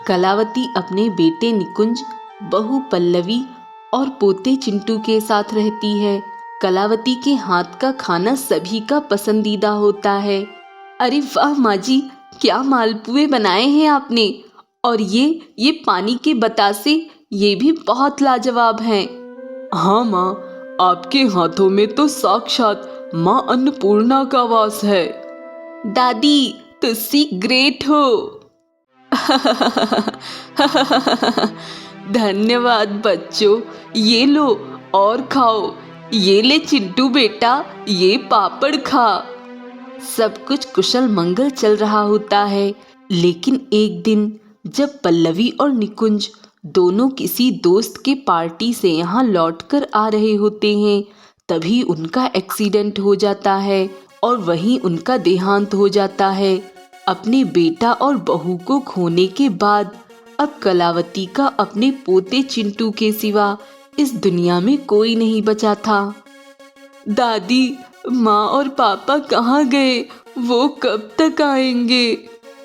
कलावती अपने बेटे निकुंज, बहू पल्लवी और पोते चिंटू के साथ रहती है। कलावती के हाथ का खाना सभी का पसंदीदा होता है। अरे वाह माँ जी, क्या मालपुए बनाए हैं आपने। और ये पानी के बतासे, ये भी बहुत लाजवाब हैं। हाँ माँ, आपके हाथों में तो साक्षात माँ अन्नपूर्णा का वास है। दादी, तुसी ग्रेट हो। धन्यवाद बच्चों, ये लो और खाओ। ये ले चिंटू बेटा, ये पापड़ खा। सब कुछ कुशल मंगल चल रहा होता है, लेकिन एक दिन जब पल्लवी और निकुंज दोनों किसी दोस्त के पार्टी से यहाँ लौटकर आ रहे होते हैं, तभी उनका एक्सीडेंट हो जाता है और वहीं उनका देहांत हो जाता है। अपने बेटा और बहू को खोने के बाद अब कलावती का अपने पोते चिंटू के सिवा इस दुनिया में कोई नहीं बचा था। दादी, माँ और पापा कहाँ गए? वो कब तक आएंगे?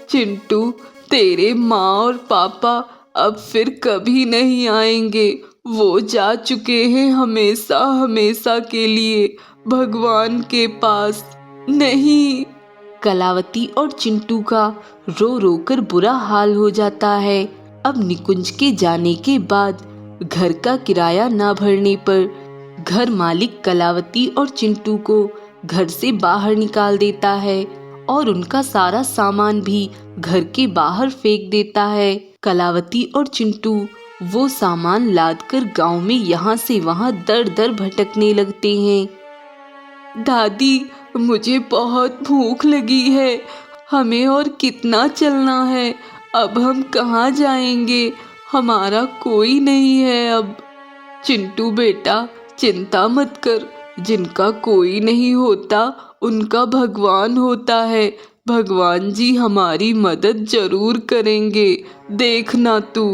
चिंटू, तेरे माँ और पापा अब फिर कभी नहीं आएंगे। वो जा चुके हैं हमेशा हमेशा के लिए भगवान के पास। नहीं। कलावती और चिंटू का रो रो कर बुरा हाल हो जाता है। अब निकुंज के जाने के बाद घर का किराया ना भरने पर घर मालिक कलावती और चिंटू को घर से बाहर निकाल देता है और उनका सारा सामान भी घर के बाहर फेंक देता है। कलावती और चिंटू वो सामान लादकर गांव में यहाँ से वहाँ दर दर भटकने लगते हैं। दादी, मुझे बहुत भूख लगी है। हमें और कितना चलना है? अब हम कहाँ जाएंगे? हमारा कोई नहीं है अब। चिंटू बेटा, चिंता मत कर। जिनका कोई नहीं होता उनका भगवान होता है। भगवान जी हमारी मदद जरूर करेंगे, देखना तू।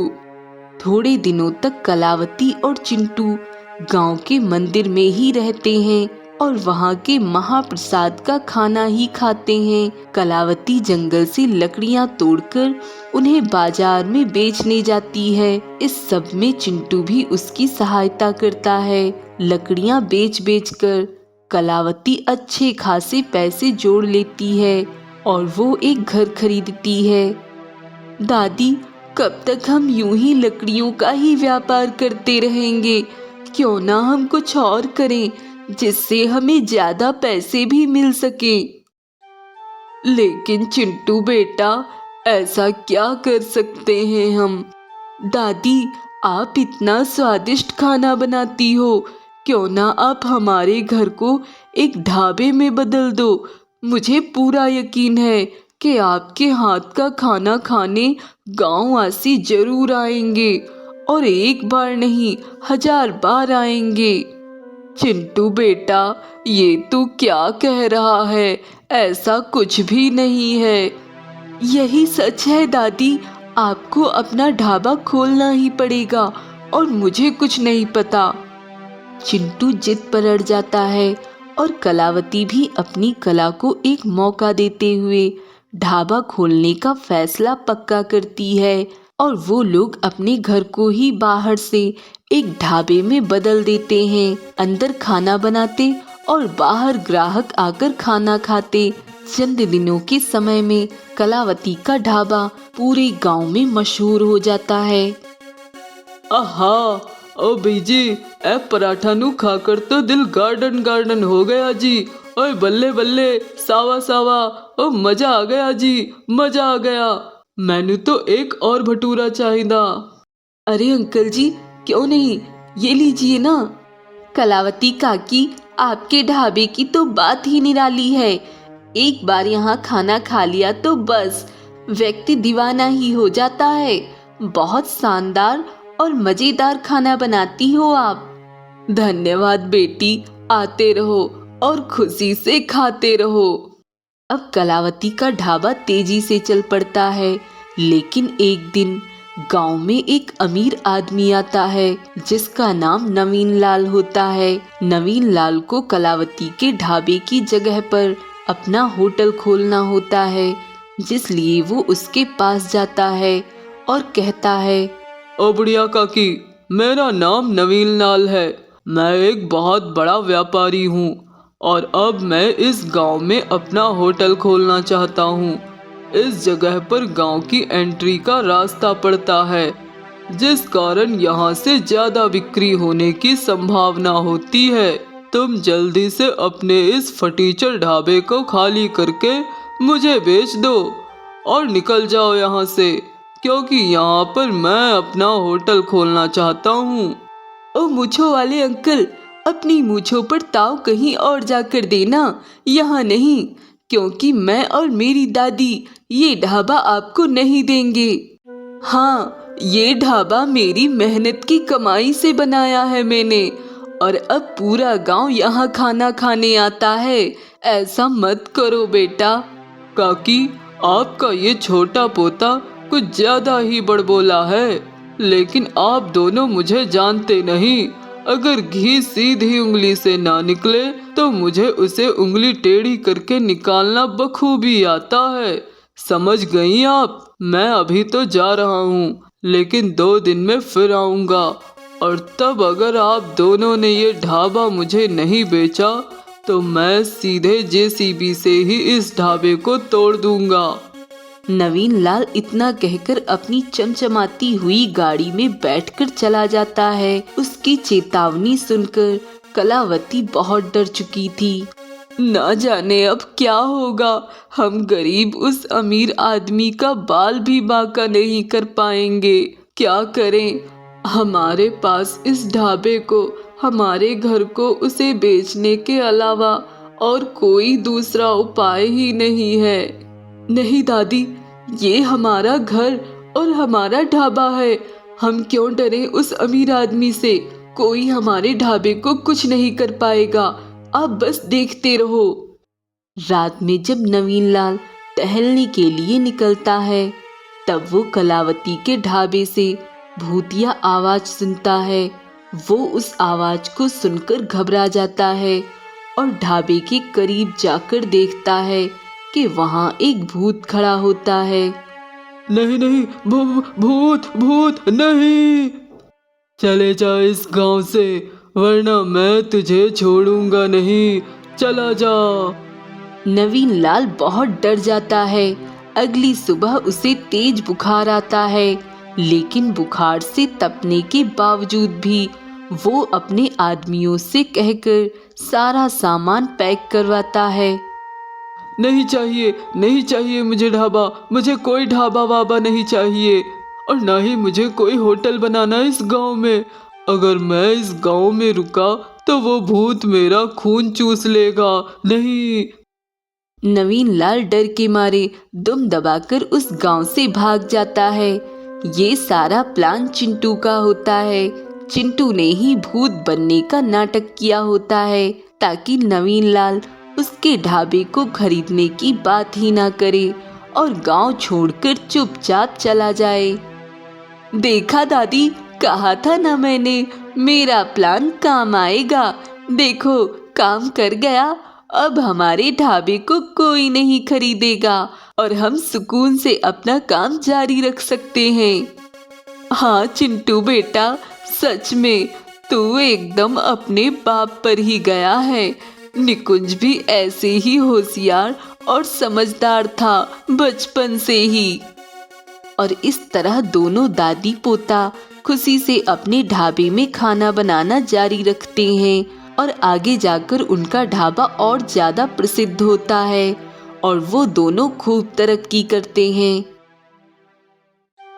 थोड़े दिनों तक कलावती और चिंटू गांव के मंदिर में ही रहते हैं और वहाँ के महाप्रसाद का खाना ही खाते हैं। कलावती जंगल से लकड़ियाँ तोड़कर उन्हें बाजार में बेचने जाती है। इस सब में चिंटू भी उसकी सहायता करता है। लकड़ियाँ बेच बेच कर कलावती अच्छे खासे पैसे जोड़ लेती है और वो एक घर खरीदती है। दादी, कब तक हम यूं ही लकड़ियों का ही व्यापार करते रहेंगे? क्यों ना हम कुछ और करें जिससे हमें ज्यादा पैसे भी मिल सके। लेकिन चिंटू बेटा, ऐसा क्या कर सकते हैं हम? दादी, आप इतना स्वादिष्ट खाना बनाती हो, क्यों ना आप हमारे घर को एक ढाबे में बदल दो। मुझे पूरा यकीन है कि आपके हाथ का खाना खाने गांववासी जरूर आएंगे और एक बार नहीं 1000 बार आएंगे। चिंटू बेटा, ये तू क्या कह रहा है? ऐसा कुछ भी नहीं है। यही सच है दादी, आपको अपना ढाबा खोलना ही पड़ेगा और मुझे कुछ नहीं पता। चिंटू जिद पर अड़ जाता है और कलावती भी अपनी कला को एक मौका देते हुए ढाबा खोलने का फैसला पक्का करती है और वो लोग अपने घर को ही बाहर से एक ढाबे में बदल देते हैं। अंदर खाना बनाते और बाहर ग्राहक आकर खाना खाते। चंद दिनों के समय में कलावती का ढाबा पूरे गांव में मशहूर हो जाता है। आहा, ओ बीजी, ए पराठा नु खाकर तो दिल गार्डन गार्डन हो गया जी। ओए बल्ले बल्ले, सावा सावा, ओ मजा आ गया जी, मजा आ गया। मैंने तो एक और भटूरा चाहिदा। अरे अंकल जी, क्यों नहीं, ये लीजिए ना। कलावती काकी, आपके ढाबे की तो बात ही निराली है। एक बार यहाँ खाना खा लिया तो बस व्यक्ति दीवाना ही हो जाता है। बहुत शानदार और मजेदार खाना बनाती हो आप। धन्यवाद बेटी, आते रहो और खुशी से खाते रहो। अब कलावती का ढाबा तेजी से चल पड़ता है, लेकिन एक दिन गांव में एक अमीर आदमी आता है जिसका नाम नवीन लाल होता है। नवीन लाल को कलावती के ढाबे की जगह पर अपना होटल खोलना होता है, जिसलिए वो उसके पास जाता है और कहता है, ओ बुढ़िया काकी, मेरा नाम नवीन लाल है। मैं एक बहुत बड़ा व्यापारी हूँ और अब मैं इस गांव में अपना होटल खोलना चाहता हूँ। इस जगह पर गांव की एंट्री का रास्ता पड़ता है, जिस कारण यहाँ से ज्यादा बिक्री होने की संभावना होती है। तुम जल्दी से अपने इस फटीचर ढाबे को खाली करके मुझे बेच दो और निकल जाओ यहाँ से, क्योंकि यहाँ पर मैं अपना होटल खोलना चाहता हूँ। ओ मूंछों वाले अंकल, अपनी मूंछों पर ताव कहीं और जाकर देना, यहाँ नहीं, क्योंकि मैं और मेरी दादी ये ढाबा आपको नहीं देंगे। हाँ, ये ढाबा मेरी मेहनत की कमाई से बनाया है मैंने, और अब पूरा गांव यहाँ खाना खाने आता है। ऐसा मत करो बेटा। काकी, आपका ये छोटा पोता कुछ ज्यादा ही बड़बोला है, लेकिन आप दोनों मुझे जानते नहीं। अगर घी सीधी उंगली से ना निकले तो मुझे उसे उंगली टेढ़ी करके निकालना बखूबी आता है। समझ गई आप? मैं अभी तो जा रहा हूँ, लेकिन 2 दिन में फिर आऊँगा, और तब अगर आप दोनों ने ये ढाबा मुझे नहीं बेचा तो मैं सीधे जेसीबी से ही इस ढाबे को तोड़ दूंगा। नवीन लाल इतना कहकर अपनी चमचमाती हुई गाड़ी में बैठकर चला जाता है। उसकी चेतावनी सुनकर कलावती बहुत डर चुकी थी। ना जाने अब क्या होगा, हम गरीब उस अमीर आदमी का बाल भी बांका नहीं कर पाएंगे। क्या करें? हमारे पास इस ढाबे को, हमारे घर को उसे बेचने के अलावा और कोई दूसरा उपाय ही नहीं है। नहीं दादी, ये हमारा घर और हमारा ढाबा है। हम क्यों डरें उस अमीर आदमी से? कोई हमारे ढाबे को कुछ नहीं कर पाएगा। आप बस देखते रहो। रात में जब नवीन लाल टहलने के लिए निकलता है, तब वो कलावती के ढाबे से भूतिया आवाज सुनता है। वो उस आवाज को सुनकर घबरा जाता है और ढाबे के करीब जाकर देखता है कि वहाँ एक भूत खड़ा होता है। नहीं नहीं, भूत भूत नहीं, चले जा इस गांव से, वरना मैं तुझे छोड़ूंगा नहीं। चला जा। नवीन लाल बहुत डर जाता है। अगली सुबह उसे तेज बुखार आता है, लेकिन बुखार से तपने के बावजूद भी वो अपने आदमियों से कहकर सारा सामान पैक करवाता है। नहीं चाहिए, नहीं चाहिए मुझे ढाबा, मुझे कोई ढाबा वाबा नहीं चाहिए, और ना ही मुझे कोई होटल बनाना इस गांव में। अगर मैं इस गांव में रुका तो वो भूत मेरा खून चूस लेगा। नहीं। नवीन लाल डर के मारे दुम दबाकर उस गांव से भाग जाता है। ये सारा प्लान चिंटू का होता है। चिंटू ने ही भूत बनने का नाटक किया होता है, ताकि नवीन लाल उसके ढाबे को खरीदने की बात ही ना करे और गांव छोड़कर चुपचाप चला जाए। देखा दादी, कहा था ना मैंने, मेरा प्लान काम आएगा। देखो, काम कर गया। अब हमारे ढाबे को कोई नहीं खरीदेगा और हम सुकून से अपना काम जारी रख सकते हैं। हाँ चिंटू बेटा, सच में तू एकदम अपने बाप पर ही गया है। निकुंज भी ऐसे ही होशियार और समझदार था बचपन से ही। और इस तरह दोनों दादी पोता खुशी से अपने ढाबे में खाना बनाना जारी रखते हैं और आगे जाकर उनका ढाबा और ज्यादा प्रसिद्ध होता है और वो दोनों खूब तरक्की करते हैं।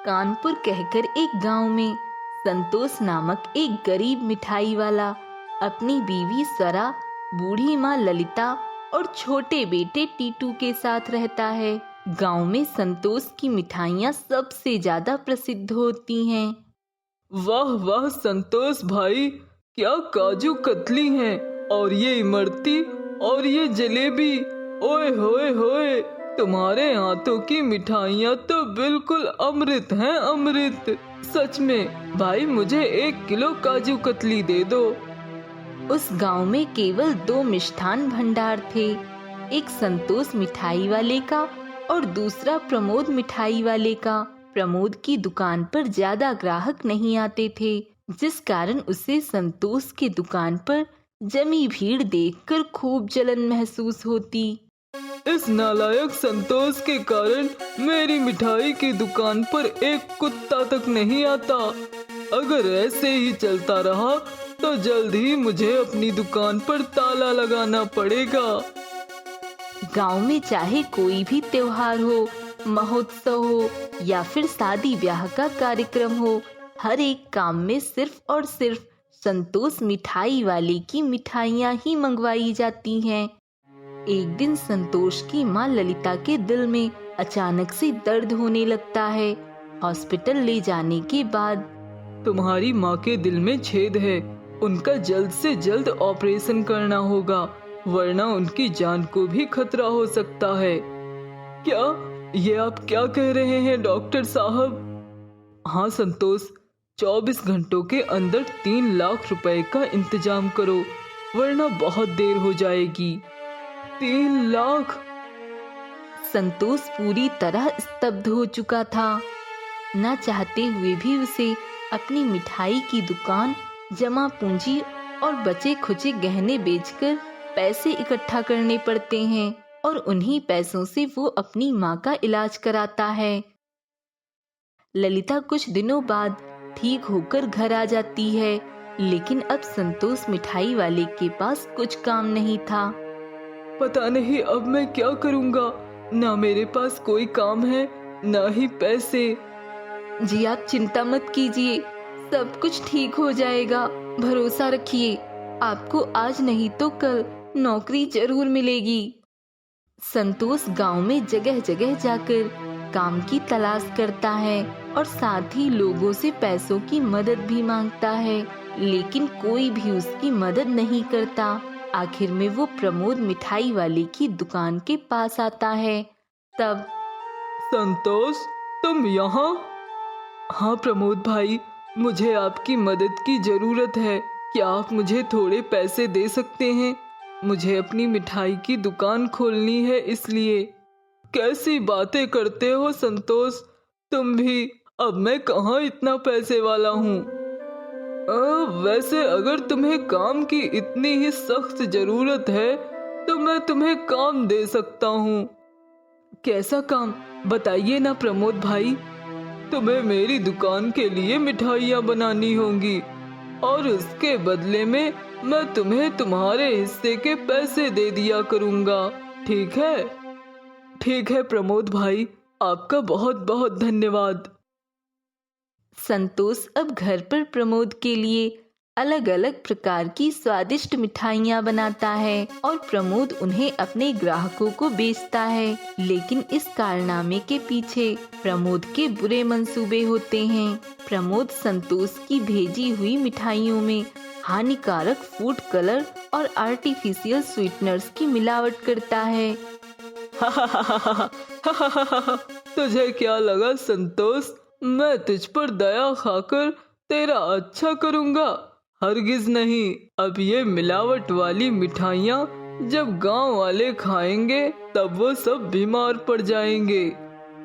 कानपुर कहकर एक गांव में संतोष नामक एक गरीब मिठाई वाला अपनी बीवी स्वरा, बूढ़ी माँ ललिता और छोटे बेटे टीटू के साथ रहता है। गांव में संतोष की मिठाइयाँ सबसे ज्यादा प्रसिद्ध होती हैं। वाह वाह संतोष भाई, क्या काजू कतली हैं, और ये इमरती और ये जलेबी। ओए होए होए, तुम्हारे हाथों की मिठाइयाँ तो बिल्कुल अमृत हैं, अमृत। सच में भाई, मुझे 1 किलो काजू कतली दे दो। उस गांव में केवल 2 मिष्ठान भंडार थे, एक संतोष मिठाई वाले का और दूसरा प्रमोद मिठाई वाले का। प्रमोद की दुकान पर ज्यादा ग्राहक नहीं आते थे, जिस कारण उसे संतोष की दुकान पर जमी भीड़ देखकर खूब जलन महसूस होती। इस नालायक संतोष के कारण मेरी मिठाई की दुकान पर एक कुत्ता तक नहीं आता। अगर ऐसे ही चलता रहा तो जल्द ही मुझे अपनी दुकान पर ताला लगाना पड़ेगा। गांव में चाहे कोई भी त्योहार हो, महोत्सव हो या फिर शादी ब्याह का कार्यक्रम हो, हर एक काम में सिर्फ और सिर्फ संतोष मिठाई वाले की मिठाइयाँ ही मंगवाई जाती हैं। एक दिन संतोष की माँ ललिता के दिल में अचानक से दर्द होने लगता है। हॉस्पिटल ले जाने के बाद तुम्हारी माँ के दिल में छेद है, उनका जल्द से जल्द ऑपरेशन करना होगा, वरना उनकी जान को भी खतरा हो सकता है। क्या ये आप क्या कह रहे हैं डॉक्टर साहब? हाँ संतोष, 24 घंटों के अंदर 3 लाख रुपए का इंतजाम करो, वरना बहुत देर हो जाएगी। 3 लाख? संतोष पूरी तरह स्तब्ध हो चुका था। न चाहते हुए भी उसे अपनी मिठाई की दुकान, जमा पूंजी और बचे खुचे गहने बेचकर पैसे इकट्ठा करने पड़ते हैं और उन्हीं पैसों से वो अपनी माँ का इलाज कराता है। ललिता कुछ दिनों बाद ठीक होकर घर आ जाती है, लेकिन अब संतोष मिठाई वाले के पास कुछ काम नहीं था। पता नहीं अब मैं क्या करूँगा, ना मेरे पास कोई काम है ना ही पैसे। जी आप चिंता मत कीजिए, सब कुछ ठीक हो जाएगा, भरोसा रखिए, आपको आज नहीं तो कल नौकरी जरूर मिलेगी। संतोष गांव में जगह जगह जाकर काम की तलाश करता है और साथ ही लोगों से पैसों की मदद भी मांगता है, लेकिन कोई भी उसकी मदद नहीं करता। आखिर में वो प्रमोद मिठाई वाले की दुकान के पास आता है। तब संतोष, तुम यहाँ? हाँ प्रमोद भाई, मुझे आपकी मदद की जरूरत है। क्या आप मुझे थोड़े पैसे दे सकते हैं? मुझे अपनी मिठाई की दुकान खोलनी है इसलिए। कैसी बातें करते हो संतोष, तुम भी। अब मैं कहाँ इतना पैसे वाला हूँ। वैसे अगर तुम्हें काम की इतनी ही सख्त जरूरत है तो मैं तुम्हें काम दे सकता हूँ। कैसा काम बताइए ना प्रमोद भाई। तुम्हें मेरी दुकान के लिए मिठाइयाँ बनानी होंगी और उसके बदले में मैं तुम्हें तुम्हारे हिस्से के पैसे दे दिया करूँगा, ठीक है? ठीक है प्रमोद भाई, आपका बहुत बहुत धन्यवाद। संतोष अब घर पर प्रमोद के लिए अलग अलग प्रकार की स्वादिष्ट मिठाइयाँ बनाता है और प्रमोद उन्हें अपने ग्राहकों को बेचता है। लेकिन इस कारनामे के पीछे प्रमोद के बुरे मंसूबे होते हैं। प्रमोद संतोष की भेजी हुई मिठाइयों में हानिकारक फूड कलर और आर्टिफिशियल स्वीटनर्स की मिलावट करता है। तुझे क्या लगा संतोष, मैं तुझ पर दया खाकर तेरा अच्छा करूँगा? हरगिज नहीं। अब ये मिलावट वाली मिठाइयाँ जब गांव वाले खाएंगे तब वो सब बीमार पड़ जाएंगे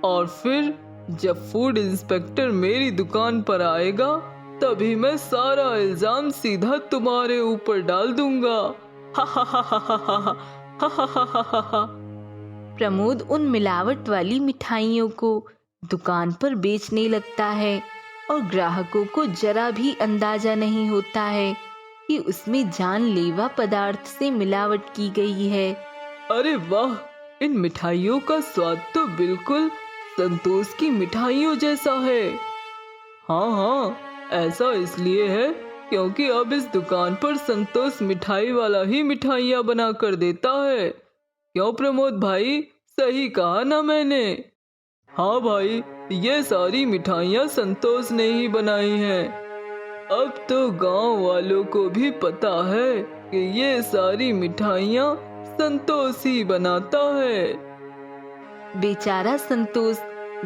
और फिर जब फूड इंस्पेक्टर मेरी दुकान पर आएगा तभी मैं सारा इल्जाम सीधा तुम्हारे ऊपर डाल दूंगा। प्रमोद उन मिलावट वाली मिठाइयों को दुकान पर बेचने लगता है और ग्राहकों को जरा भी अंदाजा नहीं होता है कि उसमें जानलेवा पदार्थ से मिलावट की गई है। अरे वाह, इन मिठाइयों का स्वाद तो बिल्कुल संतोष की मिठाइयों जैसा है। हाँ हाँ, ऐसा इसलिए है क्योंकि अब इस दुकान पर संतोष मिठाई वाला ही मिठाइयाँ बना कर देता है। क्यों प्रमोद भाई, सही कहा ना मैंने? हाँ भाई, ये सारी मिठाइयाँ संतोष ने ही बनाई हैं। अब तो गांव वालों को भी पता है कि ये सारी मिठाइयाँ संतोष ही बनाता है। बेचारा संतोष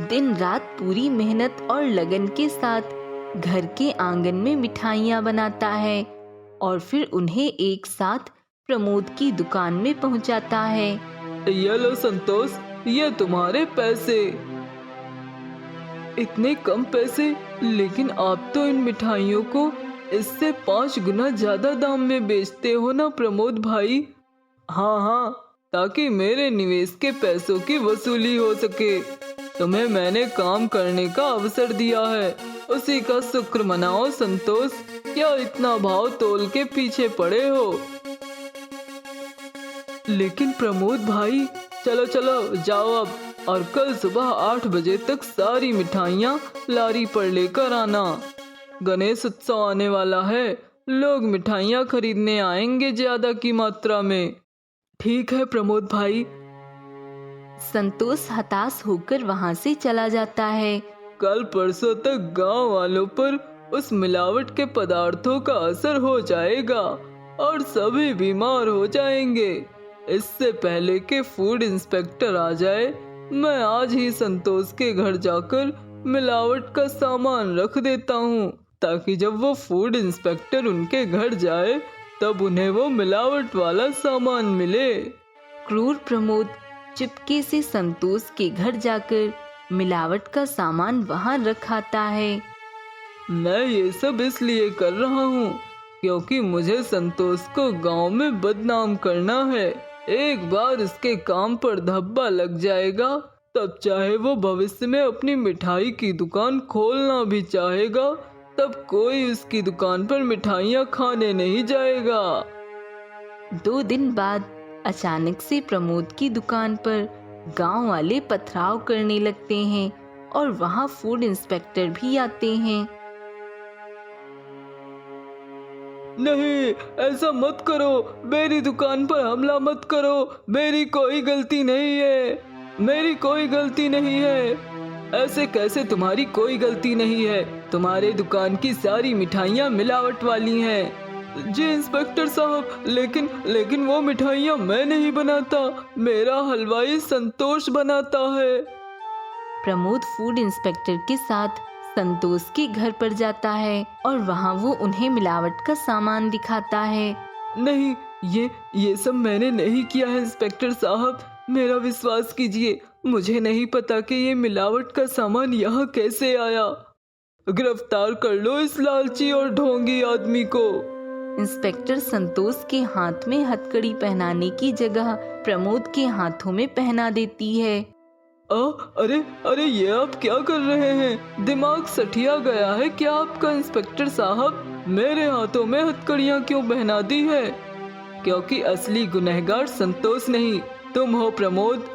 दिन रात पूरी मेहनत और लगन के साथ घर के आंगन में मिठाइयाँ बनाता है और फिर उन्हें एक साथ प्रमोद की दुकान में पहुंचाता है। ये लो संतोष, ये तुम्हारे पैसे। इतने कम पैसे, लेकिन आप तो इन मिठाइयों को इससे 5 गुना ज्यादा दाम में बेचते हो ना प्रमोद भाई। हाँ हाँ, ताकि मेरे निवेश के पैसों की वसूली हो सके। तुम्हें मैंने काम करने का अवसर दिया है, उसी का शुक्र मनाओ संतोष। क्या इतना भाव तोल के पीछे पड़े हो? लेकिन प्रमोद भाई, चलो चलो जाओ अब, और कल सुबह 8 बजे तक सारी मिठाइयाँ लारी पर लेकर आना। गणेश उत्सव आने वाला है, लोग मिठाइयाँ खरीदने आएंगे ज्यादा की मात्रा में। ठीक है प्रमोद भाई। संतोष हताश होकर वहां से चला जाता है। कल परसों तक गांव वालों पर उस मिलावट के पदार्थों का असर हो जाएगा और सभी बीमार हो जाएंगे। इससे पहले कि फूड इंस्पेक्टर आ जाए, मैं आज ही संतोष के घर जाकर मिलावट का सामान रख देता हूँ, ताकि जब वो फूड इंस्पेक्टर उनके घर जाए तब उन्हें वो मिलावट वाला सामान मिले। क्रूर प्रमोद चुपके से संतोष के घर जाकर मिलावट का सामान वहां रख आता है। मैं ये सब इसलिए कर रहा हूँ क्योंकि मुझे संतोष को गांव में बदनाम करना है। एक बार इसके काम पर धब्बा लग जाएगा, तब चाहे वो भविष्य में अपनी मिठाई की दुकान खोलना भी चाहेगा, तब कोई उसकी दुकान पर मिठाइयाँ खाने नहीं जाएगा। 2 दिन बाद अचानक से प्रमोद की दुकान पर गांव वाले पथराव करने लगते हैं और वहां फूड इंस्पेक्टर भी आते हैं। नहीं, ऐसा मत करो, मेरी दुकान पर हमला मत करो, मेरी कोई गलती नहीं है, मेरी कोई गलती नहीं है। ऐसे कैसे तुम्हारी कोई गलती नहीं है? तुम्हारे दुकान की सारी मिठाइयाँ मिलावट वाली हैं। जी इंस्पेक्टर साहब, लेकिन वो मिठाइयाँ मैं नहीं बनाता, मेरा हलवाई संतोष बनाता है। प्रमोद फूड इंस्पेक्टर के साथ संतोष के घर पर जाता है और वहाँ वो उन्हें मिलावट का सामान दिखाता है। नहीं, ये सब मैंने नहीं किया है इंस्पेक्टर साहब, मेरा विश्वास कीजिए। मुझे नहीं पता कि ये मिलावट का सामान यहाँ कैसे आया। गिरफ्तार कर लो इस लालची और ढोंगी आदमी को। इंस्पेक्टर संतोष के हाथ में हथकड़ी पहनाने की जगह प्रमोद के हाथों में पहना देती है। अरे ये आप क्या कर रहे हैं? दिमाग सठिया गया है क्या आपका इंस्पेक्टर साहब? मेरे हाथों में हथकड़ियाँ क्यों पहना दी है? क्योंकि असली गुनहगार संतोष नहीं, तुम हो प्रमोद।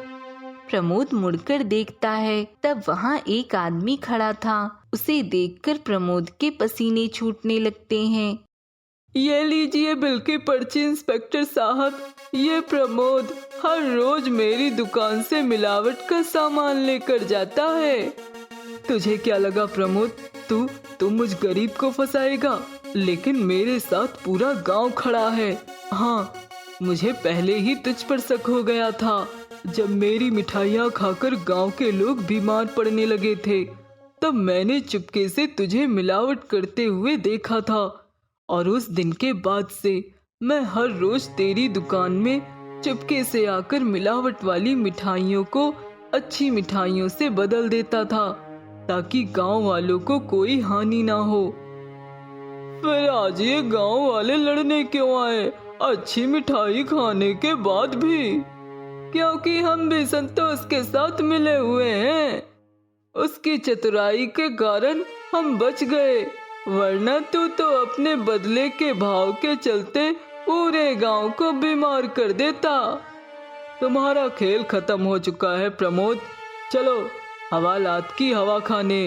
प्रमोद मुड़कर देखता है, तब वहाँ एक आदमी खड़ा था। उसे देखकर प्रमोद के पसीने छूटने लगते हैं। ये लीजिए बिल की पर्ची इंस्पेक्टर साहब, ये प्रमोद हर रोज मेरी दुकान से मिलावट का सामान लेकर जाता है। तुझे क्या लगा प्रमोद, तू मुझ गरीब को फंसाएगा? लेकिन मेरे साथ पूरा गांव खड़ा है। हाँ, मुझे पहले ही तुझ पर शक हो गया था। जब मेरी मिठाइयाँ खाकर गांव के लोग बीमार पड़ने लगे थे, तब मैंने चुपके से तुझे मिलावट करते हुए देखा था, और उस दिन के बाद से मैं हर रोज तेरी दुकान में चुपके से आकर मिलावट वाली मिठाइयों को अच्छी मिठाइयों से बदल देता था, ताकि गांव वालों को कोई हानि ना हो। फिर आज ये गांव वाले लड़ने क्यों आए, अच्छी मिठाई खाने के बाद भी? क्योंकि हम भी संतोष के साथ मिले हुए हैं। उसकी चतुराई के कारण हम बच गए, वरना तू तो अपने बदले के भाव के चलते पूरे गांव को बीमार कर देता। तुम्हारा खेल खत्म हो चुका है प्रमोद, चलो हवालात की हवा खाने।